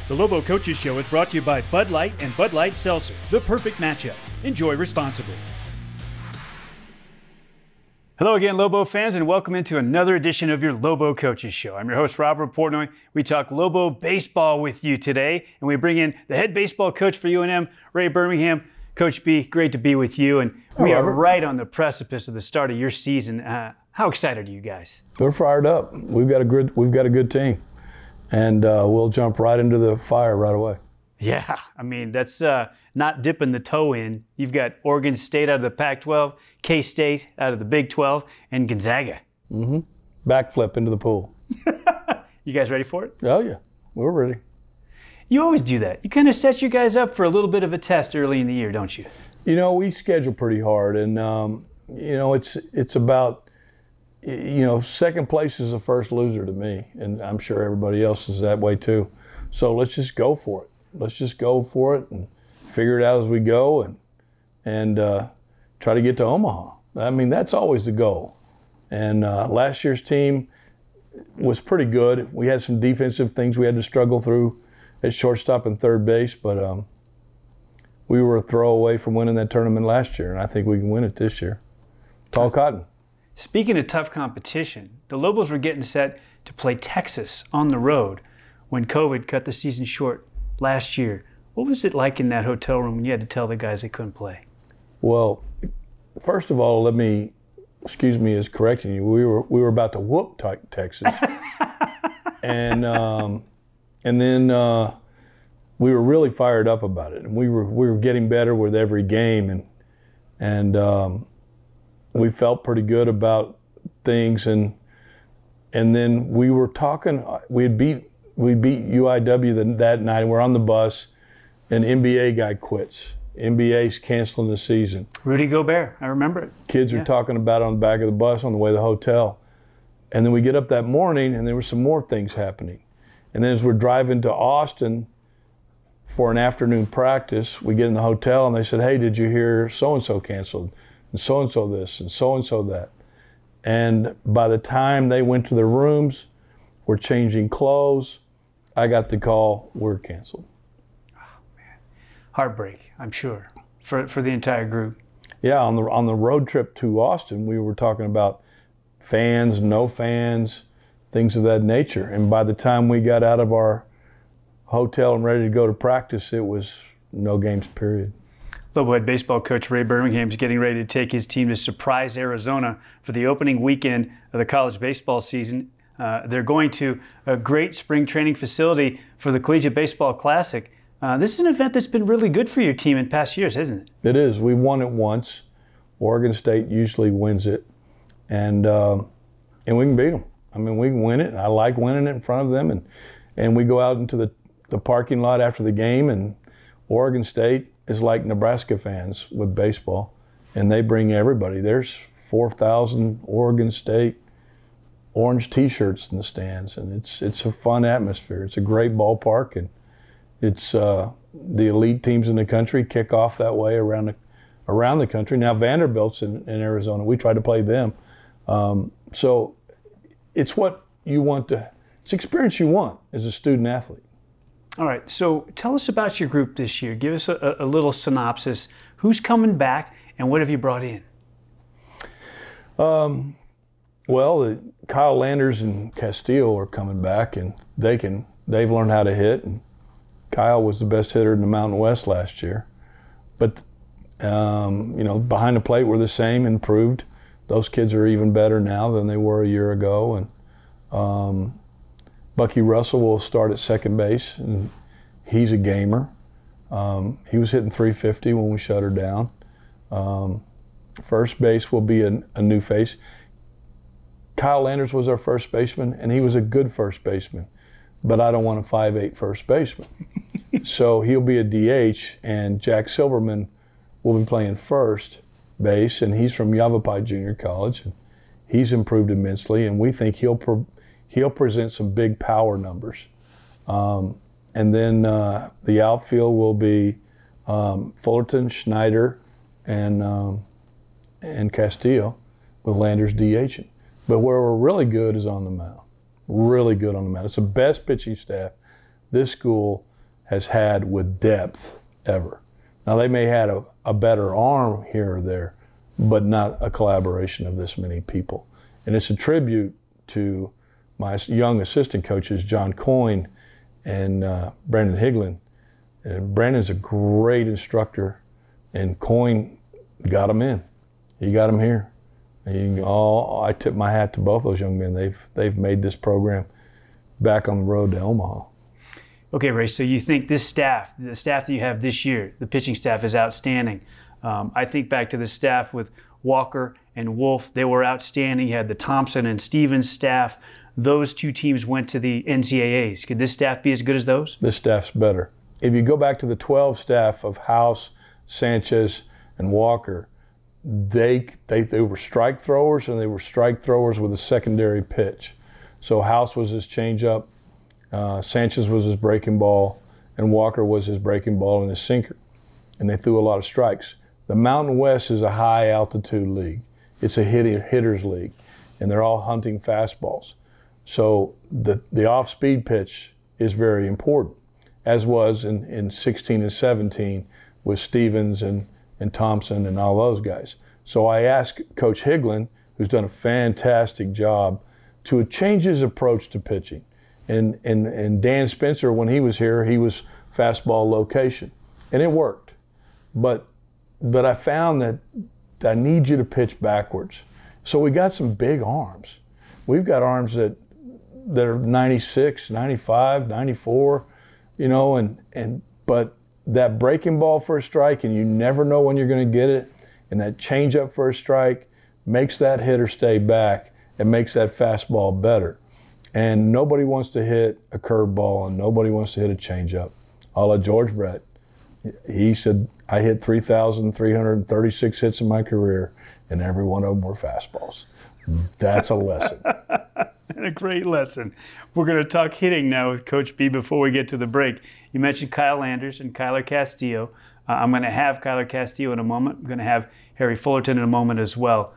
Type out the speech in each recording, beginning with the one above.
The Lobo Coaches Show is brought to you by Bud Light and Bud Light Seltzer, the perfect matchup. Enjoy responsibly. Hello again, Lobo fans, and welcome into another edition of your Lobo Coaches Show. I'm your host, Robert Portnoy. We talk Lobo Baseball with you today, and we bring in the head baseball coach for UNM, Ray Birmingham. Coach B, great to be with you, and we are right on the precipice of the start of your season. How excited are you guys? We're fired up. We've got a good team. And we'll jump right into the fire right away. Yeah, I mean, that's not dipping the toe in. You've got Oregon State out of the Pac-12, K-State out of the Big 12, and Gonzaga. Mm-hmm. Backflip into the pool. You guys ready for it? Oh, yeah. We're ready. You always do that. You kind of set you guys up for a little bit of a test early in the year, don't you? You know, we schedule pretty hard. And, you know, it's about, you know, second place is the first loser to me, and I'm sure everybody else is that way too. So let's just go for it. Let's just go for it and figure it out as we go, and try to get to Omaha. I mean, that's always the goal. And last year's team was pretty good. We had some defensive things we had to struggle through at shortstop and third base, but we were a throw away from winning that tournament last year, and I think we can win it this year. Tall cotton. Speaking of tough competition, the Lobos were getting set to play Texas on the road when COVID cut the season short last year. What was it like in that hotel room when you had to tell the guys they couldn't play? Well, first of all, excuse me as correcting you, we were about to whoop Texas. and then we were really fired up about it. And we were getting better with every game, and we felt pretty good about things, and then we were talking. We beat UIW that night. We're on the bus, an NBA guy quits. NBA's canceling the season. Rudy Gobert, I remember it. Kids are talking about it on the back of the bus on the way to the hotel, and then we get up that morning, and there were some more things happening. And then as we're driving to Austin for an afternoon practice, we get in the hotel, and they said, "Hey, did you hear so-and-so canceled? And so-and-so this, and so-and-so that." And by the time they went to their rooms, we're changing clothes, I got the call, we're canceled. Oh, man. Heartbreak, I'm sure, for the entire group. Yeah, on the road trip to Austin, we were talking about fans, no fans, things of that nature. And by the time we got out of our hotel and ready to go to practice, it was no games, period. Lobo head baseball coach Ray Birmingham is getting ready to take his team to surprise Arizona for the opening weekend of the college baseball season. They're going to a great spring training facility for the Collegiate Baseball Classic. This is an event that's been really good for your team in past years, isn't it? It is. We've won it once. Oregon State usually wins it, and we can beat them. I mean, we can win it. I like winning it in front of them, and we go out into the parking lot after the game, and Oregon State is like Nebraska fans with baseball, and they bring everybody. There's 4,000 Oregon State orange T-shirts in the stands, and it's a fun atmosphere. It's a great ballpark, and it's the elite teams in the country kick off that way around the country. Now Vanderbilt's in Arizona. We try to play them, so it's what you want to. It's experience you want as a student athlete. All right, so tell us about your group this year. Give us a little synopsis. Who's coming back, and what have you brought in? Well, Kyle Landers and Castillo are coming back, and they've learned how to hit. And Kyle was the best hitter in the Mountain West last year. But, you know, behind the plate we're the same, improved. Those kids are even better now than they were a year ago. And Bucky Russell will start at second base, and he's a gamer. He was hitting 350 when we shut her down. First base will be a new face. Kyle Landers was our first baseman, and he was a good first baseman, but I don't want a 5'8" first baseman. So he'll be a DH, and Jack Silverman will be playing first base, and he's from Yavapai Junior College, and he's improved immensely, and we think he'll present some big power numbers. And then the outfield will be Fullerton, Schneider, and Castillo, with Landers DHing. But where we're really good is on the mound. Really good on the mound. It's the best pitching staff this school has had with depth ever. Now, they may have a better arm here or there, but not a collaboration of this many people. And it's a tribute to my young assistant coaches, John Coyne and Brandon Higlin. And Brandon's a great instructor, and Coyne got him in. He got him here. And I tip my hat to both those young men. They've made this program back on the road to Omaha. Okay, Ray, so you think this staff, the staff that you have this year, the pitching staff is outstanding. I think back to the staff with Walker and Wolf. They were outstanding. You had the Thompson and Stevens staff. Those two teams went to the NCAAs. Could this staff be as good as those? This staff's better. If you go back to the 12 staff of House, Sanchez, and Walker, they were strike throwers, and they were strike throwers with a secondary pitch. So House was his changeup, Sanchez was his breaking ball, and Walker was his breaking ball and his sinker. And they threw a lot of strikes. The Mountain West is a high altitude league. It's a hitter's league, and they're all hunting fastballs. So the off-speed pitch is very important, as was in 16 and 17 with Stevens and Thompson and all those guys. So I asked Coach Higlin, who's done a fantastic job, to change his approach to pitching. And Dan Spencer, when he was here, he was fastball location, and it worked. But I found that I need you to pitch backwards. So we got some big arms. We've got arms that are 96, 95, 94, but that breaking ball for a strike, and you never know when you're going to get it, and that changeup for a strike makes that hitter stay back and makes that fastball better. And nobody wants to hit a curveball, and nobody wants to hit a changeup. A la George Brett. He said, I hit 3,336 hits in my career, and every one of them were fastballs. That's a lesson. And a great lesson. We're going to talk hitting now with Coach B before we get to the break. You mentioned Kyle Anders and Kyler Castillo. I'm going to have Kyler Castillo in a moment. I'm going to have Harry Fullerton in a moment as well.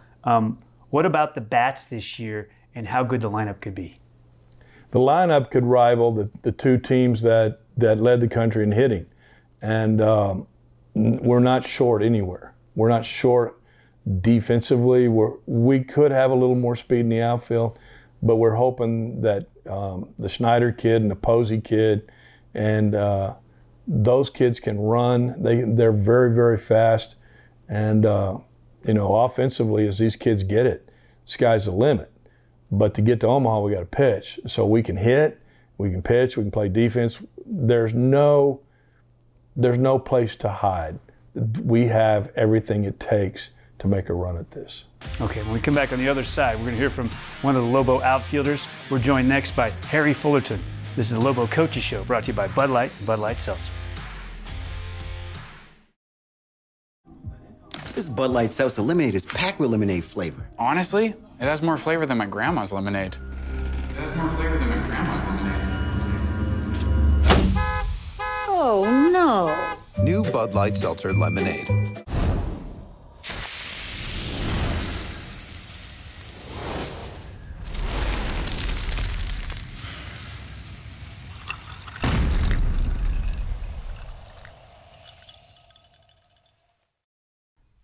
What about the bats this year and how good the lineup could be? The lineup could rival the two teams that led the country in hitting. And we're not short anywhere. We're not short defensively. We could have a little more speed in the outfield, but we're hoping that the Schneider kid and the Posey kid and those kids can run. They're very, very fast. And, offensively, as these kids get it, sky's the limit. But to get to Omaha, we got to pitch. So we can hit, we can pitch, we can play defense. There's no place to hide. We have everything it takes to make a run at this. Okay, when we come back on the other side, we're going to hear from one of the Lobo outfielders. We're joined next by Harry Fullerton. This is the Lobo Coaches Show, brought to you by Bud Light and Bud Light Seltzer. This Bud Light Seltzer lemonade is packed with lemonade flavor. Honestly, it has more flavor than my grandma's lemonade. Oh, no. New Bud Light Seltzer Lemonade.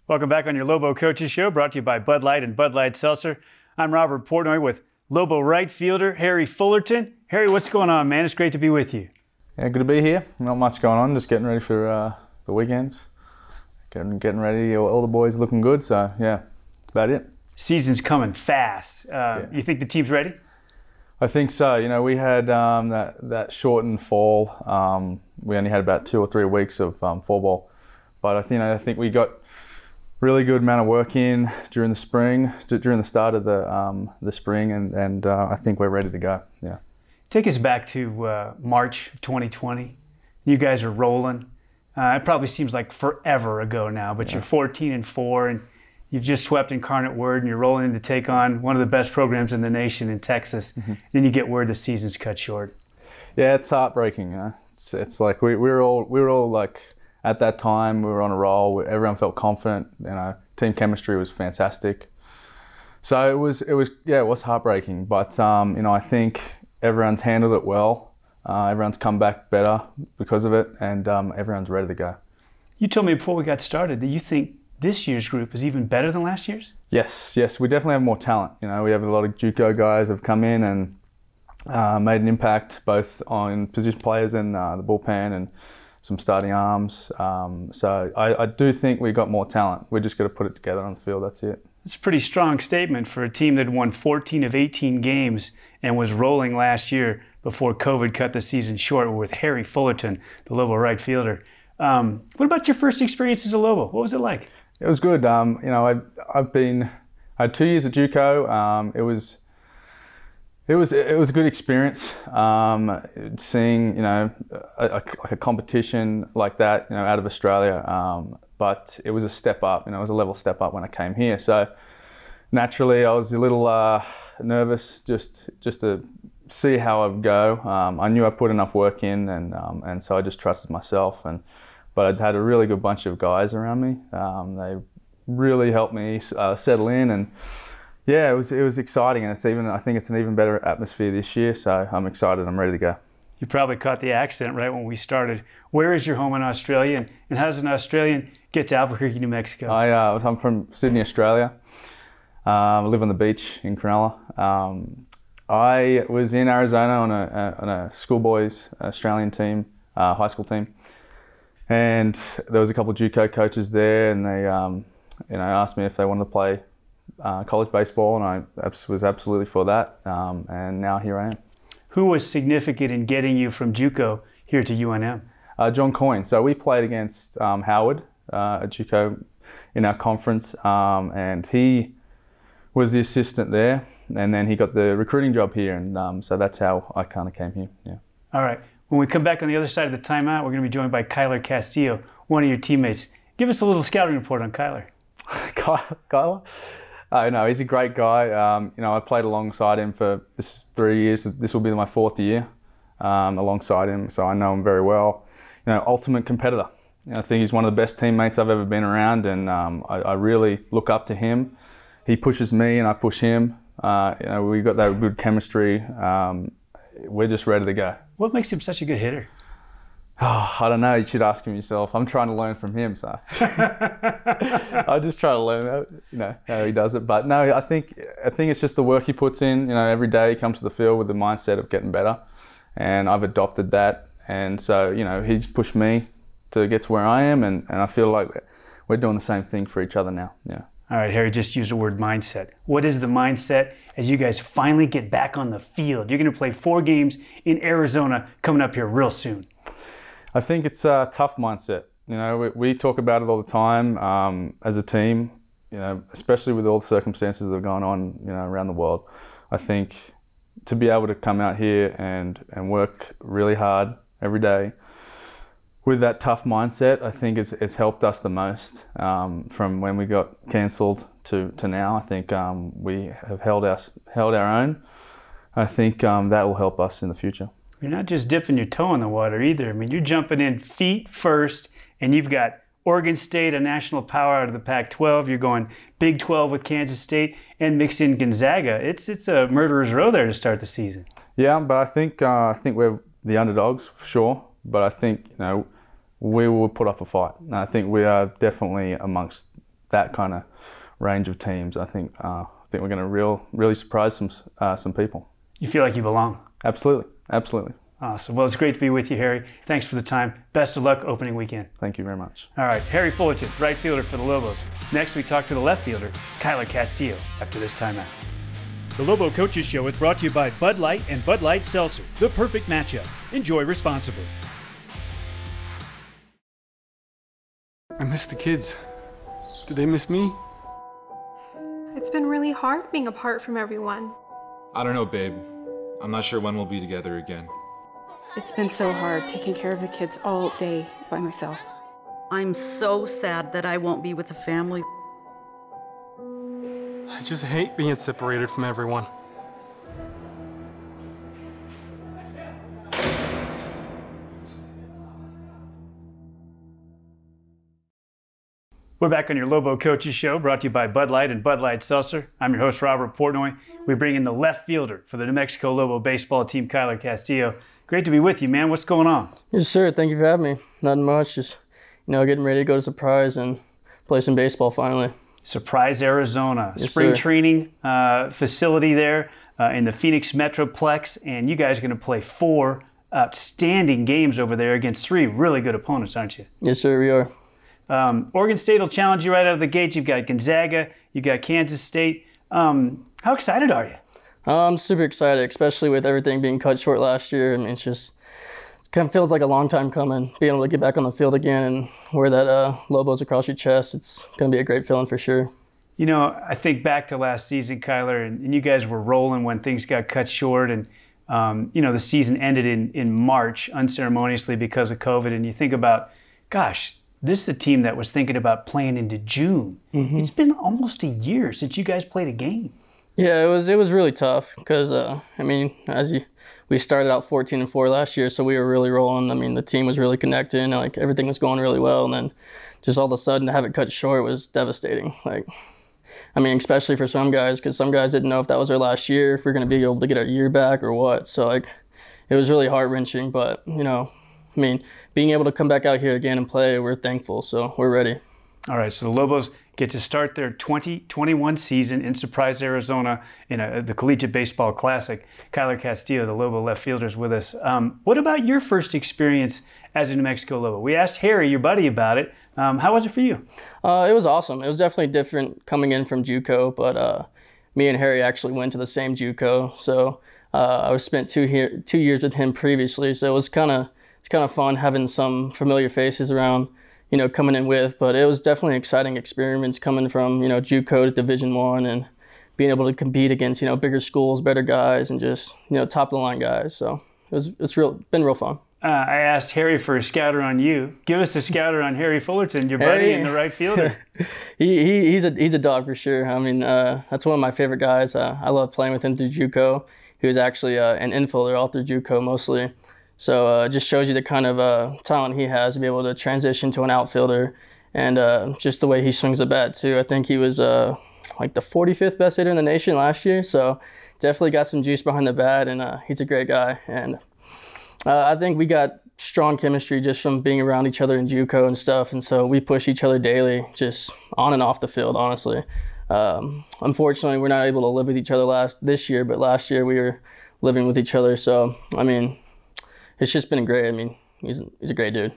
Welcome back on your Lobo Coaches Show, brought to you by Bud Light and Bud Light Seltzer. I'm Robert Portnoy with Lobo right fielder Harry Fullerton. Harry, what's going on, man? It's great to be with you. Yeah, good to be here. Not much going on, just getting ready for the weekend. Getting ready, all the boys looking good, so yeah, that's about it. Season's coming fast. You think the team's ready? I think so. We had that shortened fall. We only had about 2 or 3 weeks of fall ball. But I think we got really good amount of work in during the spring, during the start of the spring, and I think we're ready to go. Yeah. Take us back to March of 2020. You guys are rolling. It probably seems like forever ago now, but you're 14-4, and you've just swept Incarnate Word, and you're rolling in to take on one of the best programs in the nation in Texas. Mm-hmm. Then you get word the season's cut short. Yeah, it's heartbreaking. It's like we were all like, at that time we were on a roll. Everyone felt confident. Team chemistry was fantastic. So it was heartbreaking. But I think everyone's handled it well. Everyone's come back better because of it, and everyone's ready to go. You told me before we got started that you think this year's group is even better than last year's? Yes, we definitely have more talent. You know, we have a lot of JUCO guys have come in and made an impact both on position players and the bullpen and some starting arms. So I do think we got more talent. We just got to put it together on the field. That's it. It's a pretty strong statement for a team that won 14 of 18 games and was rolling last year before COVID cut the season short with Harry Fullerton, the Lobo right fielder. What about your first experience as a Lobo? What was it like? It was good. You know, I had 2 years at JUCO. It was a good experience. Seeing, you know, a competition like that, you know, out of Australia. But it was a step up. You know, it was a level step up when I came here. So naturally, I was a little nervous just to see how I'd go. I knew I put enough work in, and so I just trusted myself. But I'd had a really good bunch of guys around me. They really helped me settle in, and yeah, it was exciting. And I think it's an even better atmosphere this year. So I'm excited. I'm ready to go. You probably caught the accent right when we started. Where is your home in Australia, and how does an Australian get to Albuquerque, New Mexico? I'm from Sydney, Australia. I live on the beach in Cronulla. I was in Arizona on a schoolboys Australian team, high school team. And there was a couple of JUCO coaches there, and they, you know, asked me if they wanted to play college baseball, and I was absolutely for that. And now here I am. Who was significant in getting you from JUCO here to UNM? John Coyne. So we played against Howard at JUCO in our conference, and he was the assistant there, and then he got the recruiting job here, and so that's how I kind of came here. Yeah. All right. When we come back on the other side of the timeout, we're going to be joined by Castillo, one of your teammates. Give us a little scouting report on Kyler. Kyler? No, he's a great guy. You know, I played alongside him for 3 years. This will be my 4th year alongside him, so I know him very well. You know, ultimate competitor. You know, I think he's one of the best teammates I've ever been around, and I really look up to him. He pushes me, and I push him. You know, we got that good chemistry. We're just ready to go. What makes him such a good hitter? Oh, I don't know. You should ask him yourself. I'm trying to learn from him, so I just try to learn, you know, how he does it. But no, I think it's just the work he puts in. You know, every day he comes to the field with the mindset of getting better, and I've adopted that. And so, you know, he's pushed me to get to where I am, and I feel like we're doing the same thing for each other now. Yeah. All right, Harry, just use the word mindset. What is the mindset as you guys finally get back on the field? You're going to play 4 games in Arizona coming up here real soon. I think it's a tough mindset. You know, we talk about it all the time as a team, you know, especially with all the circumstances that have gone on, you know, around the world. I think to be able to come out here and work really hard every day with that tough mindset, I think it's helped us the most from when we got cancelled to now. I think we have held our own. I think that will help us in the future. You're not just dipping your toe in the water either. I mean, you're jumping in feet first, and you've got Oregon State, a national power out of the Pac-12. You're going Big 12 with Kansas State, and mix in Gonzaga. It's a murderer's row there to start the season. Yeah, but I think we're the underdogs for sure. But I think, you know, we will put up a fight. And I think we are definitely amongst that kind of range of teams. I think we're going to really surprise some people. You feel like you belong? Absolutely. Absolutely. Awesome. Well, it's great to be with you, Harry. Thanks for the time. Best of luck opening weekend. Thank you very much. All right, Harry Fullerton, right fielder for the Lobos. Next, we talk to the left fielder, Castillo, after this timeout. The Lobo Coaches Show is brought to you by Bud Light and Bud Light Seltzer, the perfect matchup. Enjoy responsibly. I miss the kids. Do they miss me? It's been really hard being apart from everyone. I don't know, babe. I'm not sure when we'll be together again. It's been so hard taking care of the kids all day by myself. I'm so sad that I won't be with the family. I just hate being separated from everyone. We're back on your Lobo Coaches Show, brought to you by Bud Light and Bud Light Seltzer. I'm your host, Robert Portnoy. We bring in the left fielder for the New Mexico Lobo baseball team, Castillo. great to be with you, man. What's going on? Yes, sir. Thank you for having me. Nothing much. Just, getting ready to go to Surprise and play some baseball finally. Surprise, Arizona. Yes, Spring sir. training facility there in the Phoenix Metroplex, and you guys are going to play 4 outstanding games over there against 3 really good opponents, aren't you? Yes, sir, we are. Oregon State will challenge you right out of the gate. You've got Gonzaga, you've got Kansas State. How excited are you? I'm super excited, especially with everything being cut short last year. I mean, it kind of feels like a long time coming. Being able to get back on the field again and wear that Lobos across your chest, it's going to be a great feeling for sure. You know, I think back to last season, Kyler, and you guys were rolling when things got cut short, and the season ended in March unceremoniously because of COVID. And you think about, gosh, this is a team that was thinking about playing into June. Mm-hmm. It's been almost a year since you guys played a game. Yeah, it was really tough because we started out 14-4 last year, so we were really rolling. I mean, the team was really connected, and everything was going really well, and then just all of a sudden to have it cut short was devastating. Especially for some guys, because some guys didn't know if that was their last year, if we're going to be able to get our year back or what. So it was really heart-wrenching, but being able to come back out here again and play, we're thankful, so we're ready. All right, so the Lobos get to start their 2021 season in Surprise, Arizona in the Collegiate Baseball Classic. Kyler Castillo, the Lobo left fielder, is with us. What about your first experience as a New Mexico Lobo? We asked Harry, your buddy, about it. How was it for you? It was awesome. It was definitely different coming in from JUCO, but me and Harry actually went to the same JUCO, so I spent 2 years with him previously, so it was kind of fun having some familiar faces around, coming in with. But it was definitely an exciting experience coming from, JUCO to Division I and being able to compete against, bigger schools, better guys, and just, top of the line guys. So it's been real fun. I asked Harry for a scouter on you. Give us a scouter on Harry Fullerton, your buddy and the right fielder. He's a dog for sure. I mean, that's one of my favorite guys. I love playing with him through JUCO. He was actually an infielder all through JUCO mostly. So it just shows you the kind of talent he has to be able to transition to an outfielder, and just the way he swings the bat too. I think he was the 45th best hitter in the nation last year, so definitely got some juice behind the bat, and he's a great guy. And I think we got strong chemistry just from being around each other in JUCO and stuff, and so we push each other daily, just on and off the field, honestly. Unfortunately, we're not able to live with each other this year, but last year we were living with each other, so it's just been great. He's a great dude.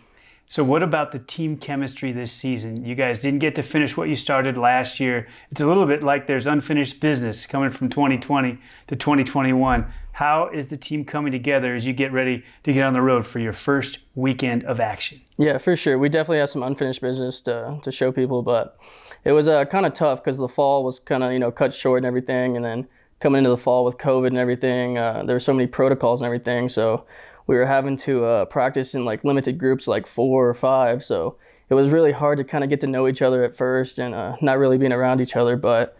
So what about the team chemistry this season? You guys didn't get to finish what you started last year. It's a little bit like there's unfinished business coming from 2020 to 2021. How is the team coming together as you get ready to get on the road for your first weekend of action? Yeah, for sure. We definitely have some unfinished business to show people, but it was kind of tough because the fall was kind of cut short and everything, and then coming into the fall with COVID and everything, there were so many protocols and everything, so we were having to practice in limited groups, 4 or 5. So it was really hard to kind of get to know each other at first and not really being around each other. But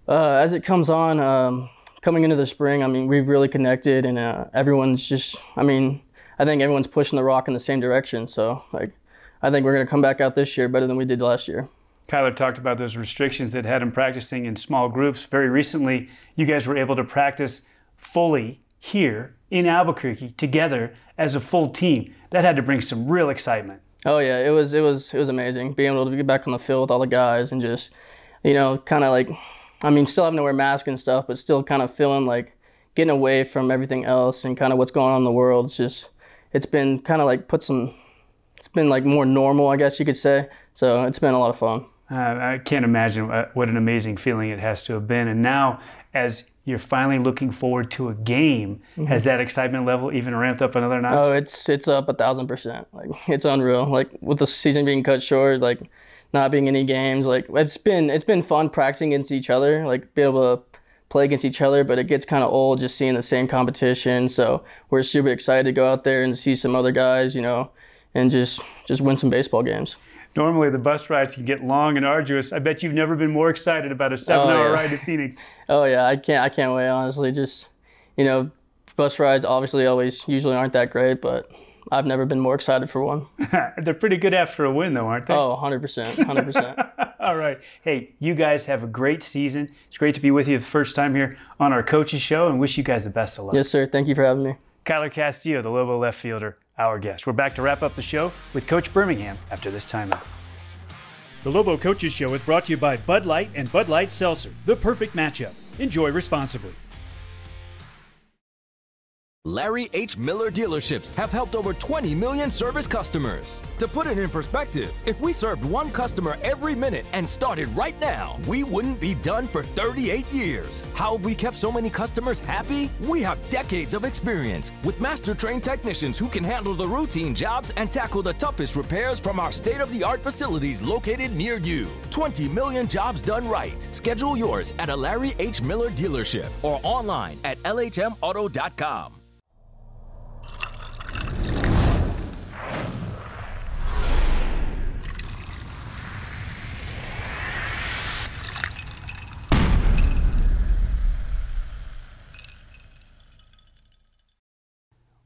as it comes on, coming into the spring, we've really connected, and everyone's just, I think everyone's pushing the rock in the same direction. So I think we're going to come back out this year better than we did last year. Kyler talked about those restrictions that had him practicing in small groups. Very recently, you guys were able to practice fully here in Albuquerque together as a full team. That had to bring some real excitement. Oh yeah, it was amazing being able to get back on the field with all the guys and just, kind of still having to wear masks and stuff, but still kind of feeling like getting away from everything else and kind of what's going on in the world. It's been kind of more normal, I guess you could say. So it's been a lot of fun. I can't imagine what an amazing feeling it has to have been. And now, as you're finally looking forward to a game, mm-hmm. Has that excitement level even ramped up another notch? Oh, it's up 1,000%. It's unreal. With the season being cut short, not being any games, it's been fun practicing against each other, being able to play against each other, but it gets kind of old just seeing the same competition. So we're super excited to go out there and see some other guys, and just win some baseball games. Normally the bus rides can get long and arduous. I bet you've never been more excited about a 7-hour ride to Phoenix. Oh yeah, I can't wait, honestly. Just, bus rides obviously usually aren't that great, but I've never been more excited for one. They're pretty good after a win though, aren't they? Oh, 100%. All right. Hey, you guys have a great season. It's great to be with you the first time here on our Coaches Show, and wish you guys the best of luck. Yes, sir. Thank you for having me. Kyler Castillo, the Lobo left fielder, our guest. We're back to wrap up the show with Coach Birmingham after this timeout. The Lobo Coaches Show is brought to you by Bud Light and Bud Light Seltzer, the perfect matchup. Enjoy responsibly. Larry H. Miller dealerships have helped over 20 million service customers. To put it in perspective, if we served one customer every minute and started right now, we wouldn't be done for 38 years. How have we kept so many customers happy? We have decades of experience with master-trained technicians who can handle the routine jobs and tackle the toughest repairs from our state-of-the-art facilities located near you. 20 million jobs done right. Schedule yours at a Larry H. Miller dealership or online at lhmauto.com.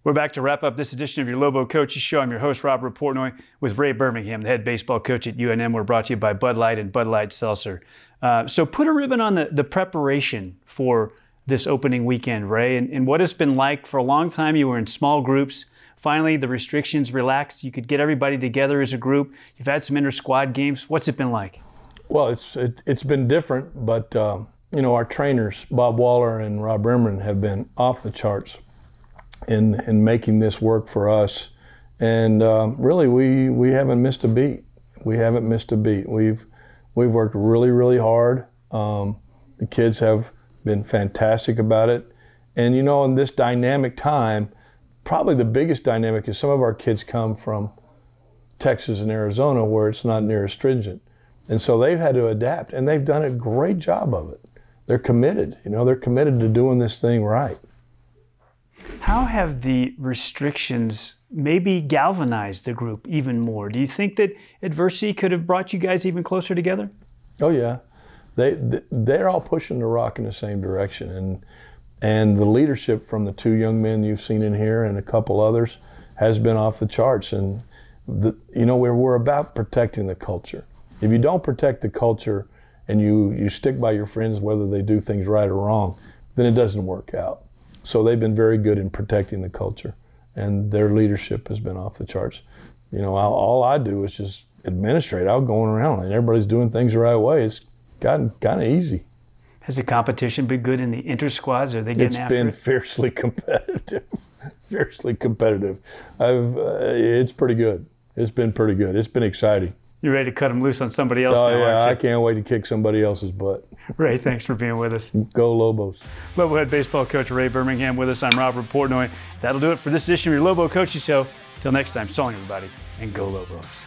We're back to wrap up this edition of your Lobo Coaches Show. I'm your host, Robert Portnoy, with Ray Birmingham, the head baseball coach at UNM. We're brought to you by Bud Light and Bud Light Seltzer. So put a ribbon on the preparation for this opening weekend, Ray, and what it's been like. For a long time, you were in small groups. Finally, the restrictions relaxed. You could get everybody together as a group. You've had some inter-squad games. What's it been like? Well, it's been different, but you know, our trainers, Bob Waller and Rob Remren, have been off the charts in making this work for us. And really, we haven't missed a beat. We haven't missed a beat. We've worked really, really hard. The kids have been fantastic about it. And you know, in this dynamic time, probably the biggest dynamic is some of our kids come from Texas and Arizona where it's not near as stringent. And so they've had to adapt, and they've done a great job of it. They're committed, you know, they're committed to doing this thing right. How have the restrictions maybe galvanized the group even more? Do you think that adversity could have brought you guys even closer together? Oh yeah, they're all pushing the rock in the same direction, and the leadership from the two young men you've seen in here and a couple others has been off the charts. And you know, we're about protecting the culture. If you don't protect the culture and you stick by your friends whether they do things right or wrong, then it doesn't work out. So they've been very good in protecting the culture, and their leadership has been off the charts. You know, all I do is just administrate. I'm going around and everybody's doing things the right way. It's gotten kind of easy. Has the competition been good in the inter-squads? Are they getting after it? It's been fiercely competitive. Fiercely competitive. It's pretty good. It's been pretty good. It's been exciting. You're ready to cut them loose on somebody else now, yeah, aren't you? I can't wait to kick somebody else's butt. Ray, thanks for being with us. Go Lobos. Lobo head baseball coach Ray Birmingham with us. I'm Robert Portnoy. That'll do it for this edition of your Lobo Coaches Show. Until next time, so long everybody, and go Lobos.